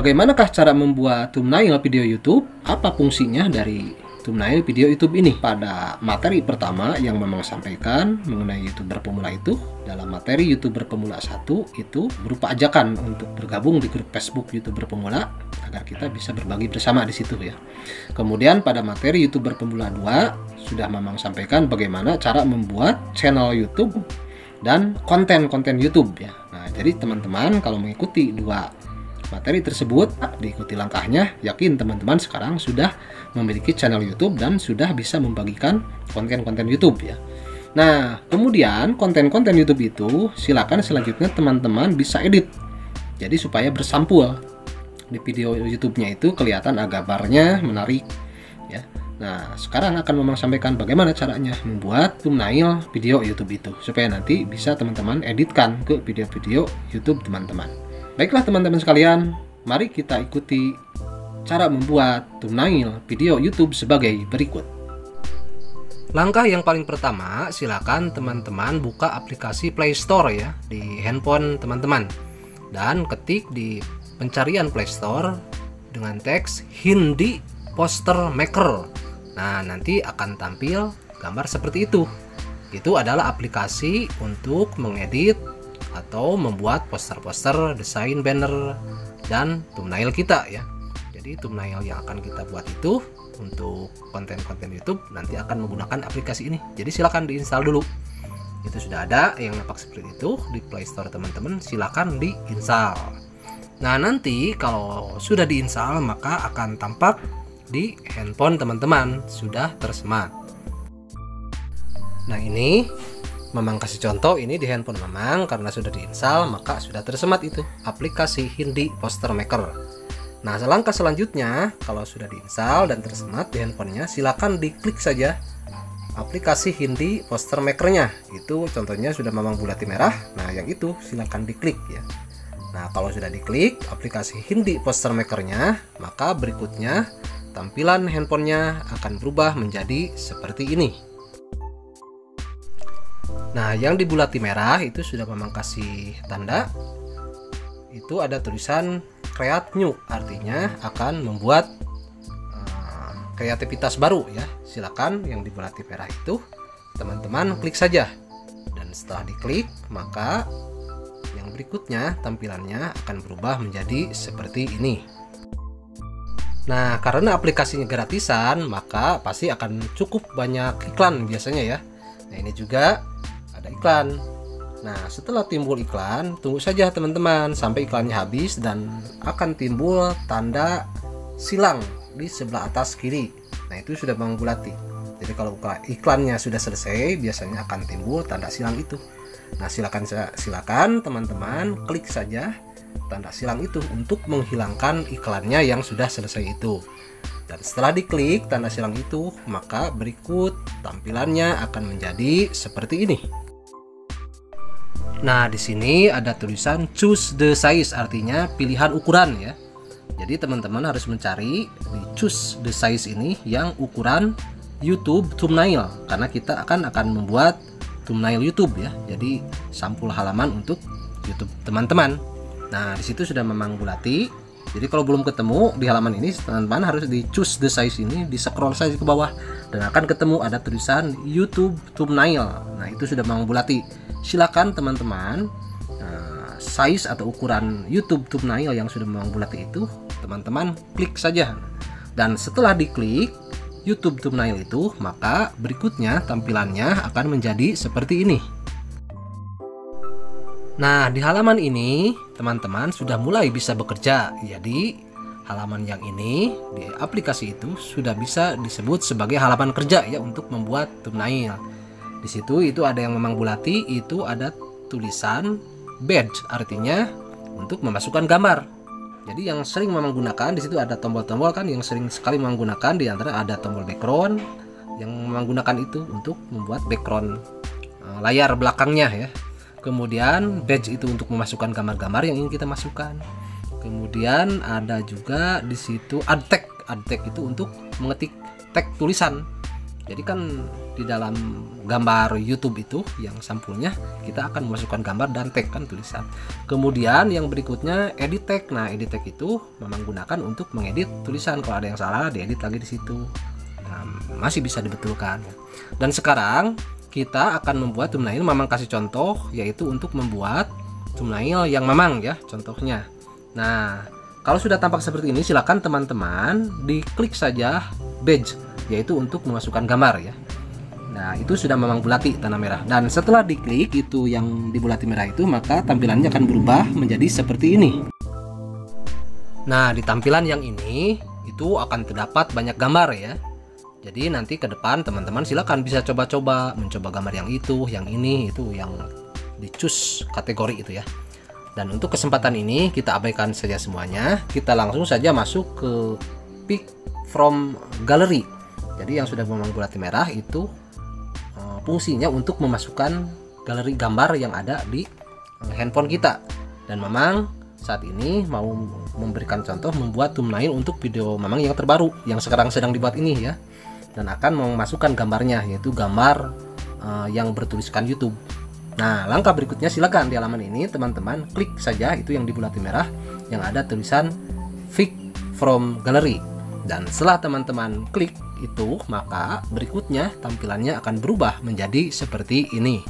bagaimanakah cara membuat thumbnail video YouTube? Apa fungsinya dari thumbnail video YouTube ini? Pada materi pertama yang memang sampaikan mengenai YouTuber pemula itu, dalam materi YouTuber pemula 1 itu berupa ajakan untuk bergabung di grup Facebook YouTuber pemula agar kita bisa berbagi bersama di situ ya. Kemudian pada materi YouTuber pemula 2 sudah memang sampaikan bagaimana cara membuat channel YouTube dan konten-konten YouTube ya. Nah, jadi teman-teman kalau mengikuti dua materi tersebut, diikuti langkahnya, yakin teman-teman sekarang sudah memiliki channel YouTube dan sudah bisa membagikan konten-konten YouTube ya. Nah, kemudian konten-konten YouTube itu silakan selanjutnya teman-teman bisa edit. Jadi supaya bersampul di video YouTube-nya itu kelihatan gambarnya menarik ya. Nah, sekarang akan memang sampaikan bagaimana caranya membuat thumbnail video YouTube itu supaya nanti bisa teman-teman editkan ke video-video YouTube teman-teman. Baiklah teman-teman sekalian, mari kita ikuti cara membuat thumbnail video YouTube sebagai berikut. Langkah yang paling pertama, silakan teman-teman buka aplikasi Play Store ya di handphone teman-teman dan ketik di pencarian Play Store dengan teks Hindi Poster Maker. Nah, nanti akan tampil gambar seperti itu. Itu adalah aplikasi untuk mengedit atau membuat poster-poster, desain banner, dan thumbnail kita ya. Jadi thumbnail yang akan kita buat itu untuk konten-konten YouTube nanti akan menggunakan aplikasi ini. Jadi silakan diinstal dulu. Itu sudah ada yang nampak seperti itu di Play Store teman-teman, silakan diinstal. Nah, nanti kalau sudah diinstal maka akan tampak di handphone teman-teman sudah tersemat. Nah, ini Memang kasih contoh ini di handphone Memang karena sudah diinstal maka sudah tersemat itu aplikasi Hindi Poster Maker. Nah, langkah selanjutnya kalau sudah diinstal dan tersemat di handphonenya, silakan diklik saja aplikasi Hindi Poster Makernya. Itu contohnya sudah Memang bulati merah. Nah, yang itu silakan diklik ya. Nah, kalau sudah diklik aplikasi Hindi Poster Makernya, maka berikutnya tampilan handphonenya akan berubah menjadi seperti ini. Nah, yang dibulati merah itu sudah Memang kasih tanda. Itu ada tulisan Create New, artinya akan membuat kreativitas baru ya. Silakan yang dibulati merah itu teman-teman klik saja. Dan setelah diklik, maka yang berikutnya tampilannya akan berubah menjadi seperti ini. Nah, karena aplikasinya gratisan, maka pasti akan cukup banyak iklan biasanya ya. Nah, ini juga ada iklan. Nah, setelah timbul iklan, tunggu saja teman-teman sampai iklannya habis dan akan timbul tanda silang di sebelah atas kiri. Nah, itu sudah Bang bulati. Jadi kalau iklannya sudah selesai, biasanya akan timbul tanda silang itu. Nah, silakan teman-teman klik saja tanda silang itu untuk menghilangkan iklannya yang sudah selesai itu. Dan setelah diklik tanda silang itu, maka berikut tampilannya akan menjadi seperti ini. Nah, di sini ada tulisan choose the size, artinya pilihan ukuran ya. Jadi teman-teman harus mencari di choose the size ini yang ukuran YouTube thumbnail karena kita akan membuat thumbnail YouTube ya. Jadi sampul halaman untuk YouTube teman-teman. Nah, di situ sudah Memang bulati. Jadi kalau belum ketemu di halaman ini, teman-teman harus di choose the size ini, di scroll saja ke bawah dan akan ketemu ada tulisan YouTube thumbnail. Nah, itu sudah Memang bulati. Silakan teman-teman size atau ukuran YouTube thumbnail yang sudah Memang bulati itu teman-teman klik saja. Dan setelah diklik YouTube thumbnail itu, maka berikutnya tampilannya akan menjadi seperti ini. Nah, di halaman ini teman-teman sudah mulai bisa bekerja. Jadi halaman yang ini di aplikasi itu sudah bisa disebut sebagai halaman kerja ya untuk membuat thumbnail. Di situ itu ada yang Memang bulati, itu ada tulisan badge, artinya untuk memasukkan gambar. Jadi yang sering Memang gunakan di situ ada tombol-tombol kan yang sering sekali Memang gunakan, di antara ada tombol background yang Memang gunakan itu untuk membuat background layar belakangnya ya. Kemudian badge itu untuk memasukkan gambar-gambar yang ingin kita masukkan. Kemudian ada juga di situ add tag itu untuk mengetik tag tulisan. Jadi kan di dalam gambar YouTube itu yang sampulnya kita akan memasukkan gambar dan tag kan tulisan. Kemudian yang berikutnya edit tag. Nah, edit tag itu memang gunakan untuk mengedit tulisan. Kalau ada yang salah diedit lagi di situ. Nah, masih bisa dibetulkan. Dan sekarang kita akan membuat thumbnail. Mamang kasih contoh yaitu untuk membuat thumbnail yang mamang ya contohnya. Nah, kalau sudah tampak seperti ini silakan teman-teman diklik saja badge yaitu untuk memasukkan gambar ya. Nah, itu sudah memang bulati tanda merah. Dan setelah diklik itu yang di bulati merah itu, maka tampilannya akan berubah menjadi seperti ini. Nah, di tampilan yang ini itu akan terdapat banyak gambar ya. Jadi nanti ke depan teman-teman silakan bisa coba-coba mencoba gambar yang itu, yang ini, itu yang di-choose kategori itu ya. Dan untuk kesempatan ini kita abaikan saja semuanya. Kita langsung saja masuk ke pick from gallery. Jadi yang sudah memang bulati merah itu fungsinya untuk memasukkan galeri gambar yang ada di handphone kita. Dan Mamang saat ini mau memberikan contoh membuat thumbnail untuk video Mamang yang terbaru yang sekarang sedang dibuat ini ya. Dan akan memasukkan gambarnya yaitu gambar yang bertuliskan YouTube. Nah, langkah berikutnya silakan di halaman ini teman-teman klik saja itu yang di bulati merah yang ada tulisan pick from gallery. Dan setelah teman-teman klik itu, maka berikutnya tampilannya akan berubah menjadi seperti ini.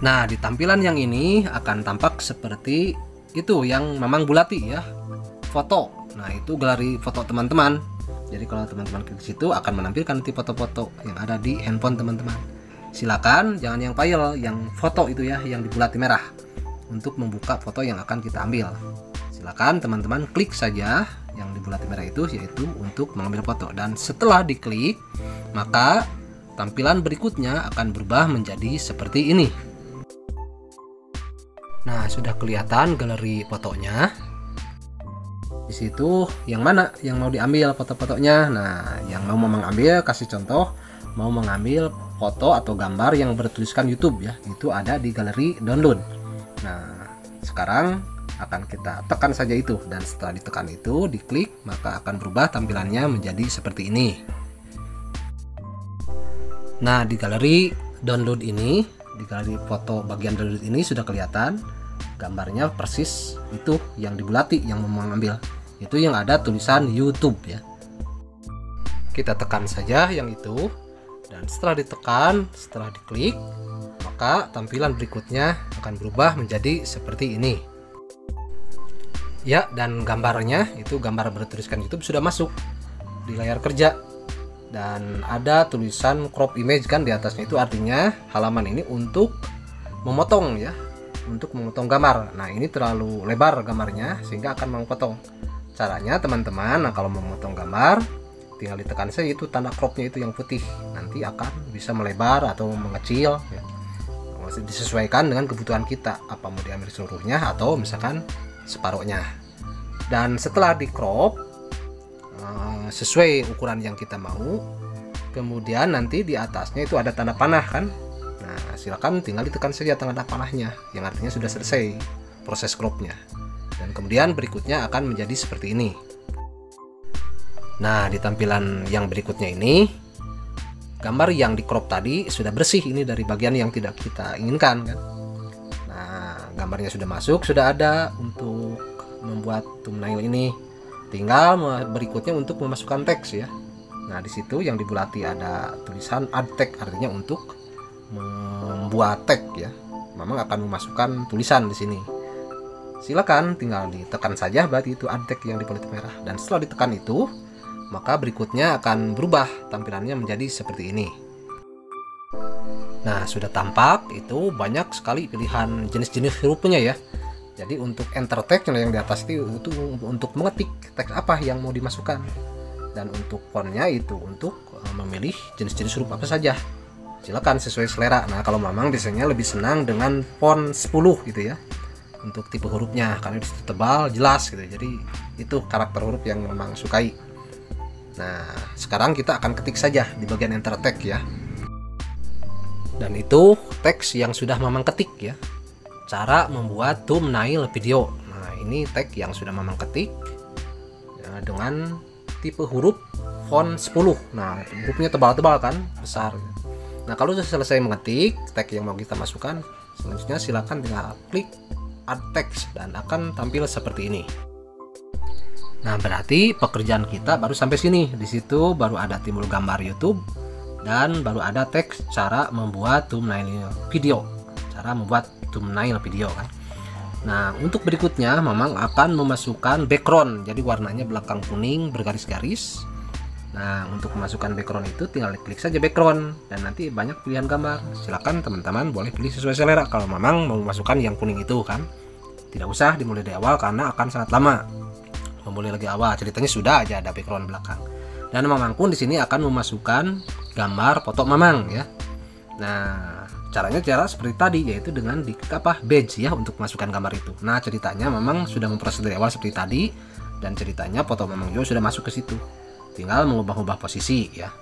Nah, di tampilan yang ini akan tampak seperti itu yang Mamang bulati ya, foto. Nah, itu galeri foto teman-teman. Jadi kalau teman-teman klik situ akan menampilkan nanti foto-foto yang ada di handphone teman-teman. Silakan jangan yang file, yang foto itu ya, yang di bulati merah untuk membuka foto yang akan kita ambil. Silakan teman-teman klik saja yang di bulati merah itu yaitu untuk mengambil foto. Dan setelah diklik maka tampilan berikutnya akan berubah menjadi seperti ini. Nah, sudah kelihatan galeri fotonya. Di situ yang mana yang mau diambil foto-fotonya. Nah, yang mau mengambil kasih contoh mau mengambil foto atau gambar yang bertuliskan YouTube ya, itu ada di galeri download. Nah, sekarang akan kita tekan saja itu, dan setelah ditekan itu diklik maka akan berubah tampilannya menjadi seperti ini. Nah, di galeri download ini, di galeri foto bagian download ini sudah kelihatan gambarnya persis itu yang dibulati yang mau mengambil, itu yang ada tulisan YouTube ya. Kita tekan saja yang itu, dan setelah ditekan, setelah diklik maka tampilan berikutnya akan berubah menjadi seperti ini. Ya, dan gambarnya itu gambar bertuliskan YouTube sudah masuk di layar kerja. Dan ada tulisan crop image kan di atasnya, itu artinya halaman ini untuk memotong ya, untuk memotong gambar. Nah, ini terlalu lebar gambarnya sehingga akan memotong. Caranya teman-teman, nah kalau memotong gambar tinggal ditekan saja itu tanda cropnya itu yang putih, nanti akan bisa melebar atau mengecil ya. Disesuaikan dengan kebutuhan kita, apa mau diambil seluruhnya atau misalkan separuhnya. Dan setelah di crop sesuai ukuran yang kita mau, kemudian nanti di atasnya itu ada tanda panah kan. Nah, silakan tinggal ditekan saja tanda panahnya yang artinya sudah selesai proses cropnya. Dan kemudian berikutnya akan menjadi seperti ini. Nah, di tampilan yang berikutnya ini gambar yang di crop tadi sudah bersih ini dari bagian yang tidak kita inginkan kan. Nah, gambarnya sudah masuk, sudah ada untuk membuat thumbnail ini. Tinggal berikutnya untuk memasukkan teks ya. Nah, di situ yang dibulati ada tulisan add tag, artinya untuk membuat tag ya. Memang akan memasukkan tulisan di sini. Silakan tinggal ditekan saja berarti itu add tag yang dibulati merah, dan setelah ditekan itu maka berikutnya akan berubah tampilannya menjadi seperti ini. Nah, sudah tampak itu banyak sekali pilihan jenis-jenis hurufnya ya. Jadi untuk enter text yang di atas itu untuk mengetik teks apa yang mau dimasukkan. Dan untuk fontnya itu untuk memilih jenis-jenis huruf apa saja. Silakan sesuai selera. Nah, kalau Mamang biasanya lebih senang dengan font 10 gitu ya. Untuk tipe hurufnya karena itu tebal, jelas gitu. Jadi itu karakter huruf yang Mamang sukai. Nah, sekarang kita akan ketik saja di bagian enter text ya. Dan itu teks yang sudah Mamang ketik ya. Cara membuat thumbnail video. Nah, ini tag yang sudah Mamang ketik ya, dengan tipe huruf font 10. Nah, hurufnya tebal-tebal kan, besar. Nah, kalau sudah selesai mengetik tag yang mau kita masukkan, selanjutnya silakan tinggal klik add text dan akan tampil seperti ini. Nah, berarti pekerjaan kita baru sampai sini. Di situ baru ada timbul gambar YouTube dan baru ada teks cara membuat thumbnail video. Cara membuat thumbnail video kan. Nah, untuk berikutnya Mamang akan memasukkan background. Jadi warnanya belakang kuning bergaris-garis. Nah, untuk memasukkan background itu tinggal klik saja background dan nanti banyak pilihan gambar. Silakan teman-teman boleh pilih sesuai selera. Kalau Mamang mau memasukkan yang kuning itu kan, tidak usah dimulai dari awal karena akan sangat lama. Memulai lagi awal, ceritanya sudah aja ada background belakang. Dan Mamang pun di sini akan memasukkan gambar foto Mamang ya. Nah, caranya seperti tadi, yaitu dengan di badge ya untuk masukkan gambar itu. Nah, ceritanya Mamang sudah memproses dari awal seperti tadi dan ceritanya foto Mamang juga sudah masuk ke situ. Tinggal mengubah-ubah posisi ya.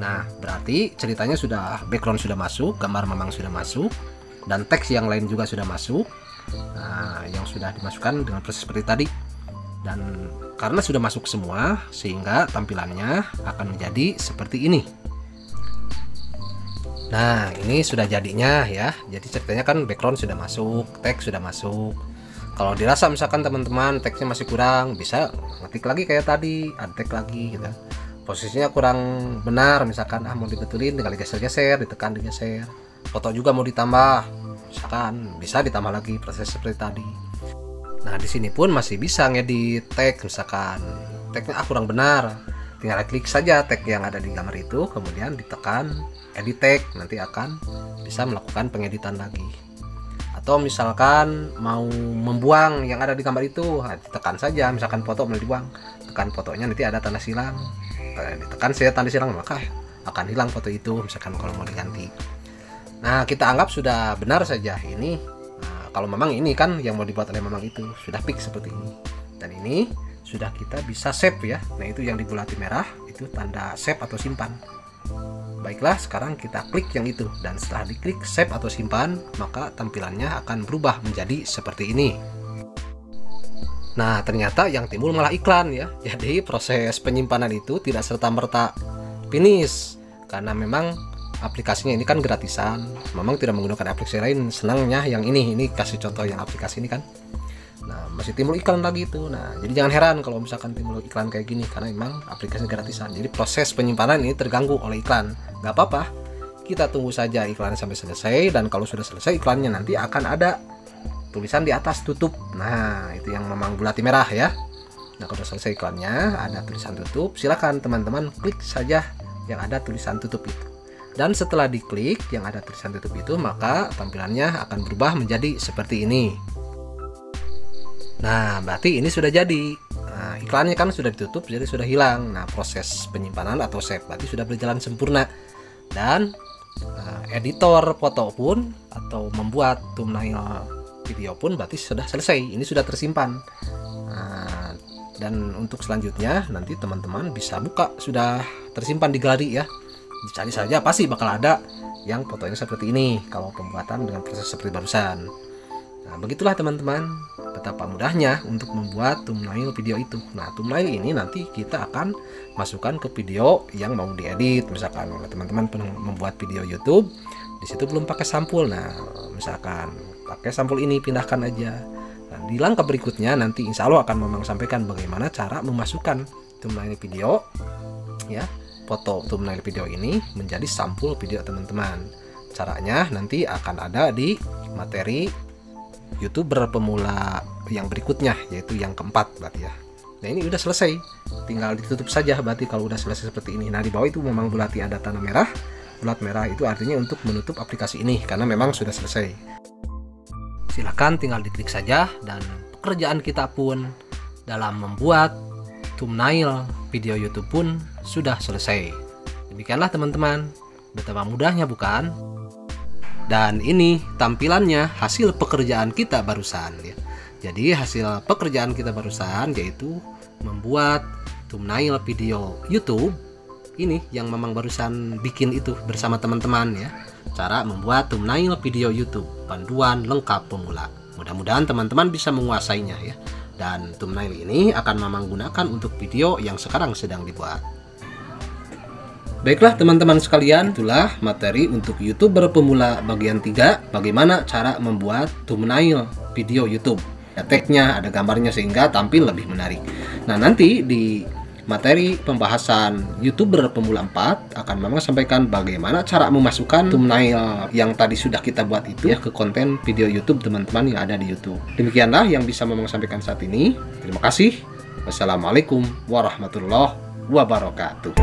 Nah, berarti ceritanya sudah, background sudah masuk, gambar Mamang sudah masuk, dan teks yang lain juga sudah masuk. Nah, yang sudah dimasukkan dengan proses seperti tadi. Dan karena sudah masuk semua, sehingga tampilannya akan menjadi seperti ini. Nah, ini sudah jadinya ya. Jadi ceritanya kan background sudah masuk, teks sudah masuk. Kalau dirasa misalkan teman-teman teksnya masih kurang, bisa ngetik lagi kayak tadi, add tag lagi gitu. Posisinya kurang benar, misalkan mau dibetulin, tinggal digeser-geser, ditekan, digeser. Foto juga mau ditambah, misalkan bisa ditambah lagi, proses seperti tadi. Nah, di sini pun masih bisa ngedit tag, misalkan tagnya kurang benar, tinggal klik saja tag yang ada di gambar itu, kemudian ditekan edit tag, nanti akan bisa melakukan pengeditan lagi. Atau misalkan mau membuang yang ada di gambar itu, ditekan saja, misalkan foto mau dibuang, tekan fotonya, nanti ada tanda silang, ditekan saya tanda silang, maka akan hilang foto itu, misalkan kalau mau diganti. Nah, kita anggap sudah benar saja ini. Kalau memang ini kan yang mau dibuat oleh Mamang itu sudah fix seperti ini, dan ini sudah kita bisa save ya. Nah, itu yang dibulati merah itu tanda save atau simpan. Baiklah, sekarang kita klik yang itu, dan setelah diklik save atau simpan, maka tampilannya akan berubah menjadi seperti ini. Nah, ternyata yang timbul malah iklan ya. Jadi proses penyimpanan itu tidak serta-merta finish, karena memang aplikasinya ini kan gratisan. Mamang tidak menggunakan aplikasi lain, senangnya yang ini kasih contoh yang aplikasi ini kan. Nah, masih timbul iklan lagi itu. Nah, jadi jangan heran kalau misalkan timbul iklan kayak gini, karena memang aplikasi gratisan. Jadi proses penyimpanan ini terganggu oleh iklan. Gak apa-apa, kita tunggu saja iklannya sampai selesai, dan kalau sudah selesai iklannya nanti akan ada tulisan di atas tutup. Nah, itu yang Mamang bulati merah ya. Nah, kalau selesai iklannya ada tulisan tutup, silakan teman-teman klik saja yang ada tulisan tutup itu. Dan setelah diklik yang ada tulisan tutup itu, maka tampilannya akan berubah menjadi seperti ini. Nah, berarti ini sudah jadi. Nah, iklannya kan sudah ditutup, jadi sudah hilang. Nah, proses penyimpanan atau save berarti sudah berjalan sempurna. Dan editor foto pun atau membuat thumbnail video pun berarti sudah selesai. Ini sudah tersimpan. Nah, dan untuk selanjutnya nanti teman-teman bisa buka, sudah tersimpan di galeri ya. Dicari saja pasti bakal ada yang fotonya seperti ini kalau pembuatan dengan proses seperti barusan. Nah, begitulah teman-teman betapa mudahnya untuk membuat thumbnail video itu. Nah, thumbnail ini nanti kita akan masukkan ke video yang mau diedit. Misalkan teman-teman membuat video YouTube, di situ belum pakai sampul. Nah, misalkan pakai sampul ini, pindahkan aja. Nah, di langkah berikutnya nanti insya Allah akan Mamang sampaikan bagaimana cara memasukkan thumbnail video ya, foto thumbnail video ini menjadi sampul video teman-teman. Caranya nanti akan ada di materi YouTuber pemula yang berikutnya, yaitu yang keempat berarti ya. Nah, ini udah selesai, tinggal ditutup saja berarti kalau udah selesai seperti ini. Nah, di bawah itu memang bulati ada tanda merah. Bulat merah itu artinya untuk menutup aplikasi ini karena memang sudah selesai. Silahkan tinggal diklik saja, dan pekerjaan kita pun dalam membuat thumbnail video YouTube pun sudah selesai. Demikianlah teman-teman, betapa mudahnya bukan? Dan ini tampilannya hasil pekerjaan kita barusan ya. Jadi hasil pekerjaan kita barusan yaitu membuat thumbnail video YouTube. Ini yang Mamang barusan bikin itu bersama teman-teman ya. Cara membuat thumbnail video YouTube, panduan lengkap pemula. Mudah-mudahan teman-teman bisa menguasainya ya. Dan thumbnail ini akan Mamang gunakan untuk video yang sekarang sedang dibuat. Baiklah teman-teman sekalian, itulah materi untuk YouTuber pemula bagian 3, bagaimana cara membuat thumbnail video YouTube. Ada tagnya, ada gambarnya sehingga tampil lebih menarik. Nah, nanti di materi pembahasan YouTuber pemula 4 akan memang sampaikan bagaimana cara memasukkan thumbnail yang tadi sudah kita buat itu ya ke konten video YouTube teman-teman yang ada di YouTube. Demikianlah yang bisa memang sampaikan saat ini. Terima kasih. Wassalamualaikum warahmatullahi wabarakatuh.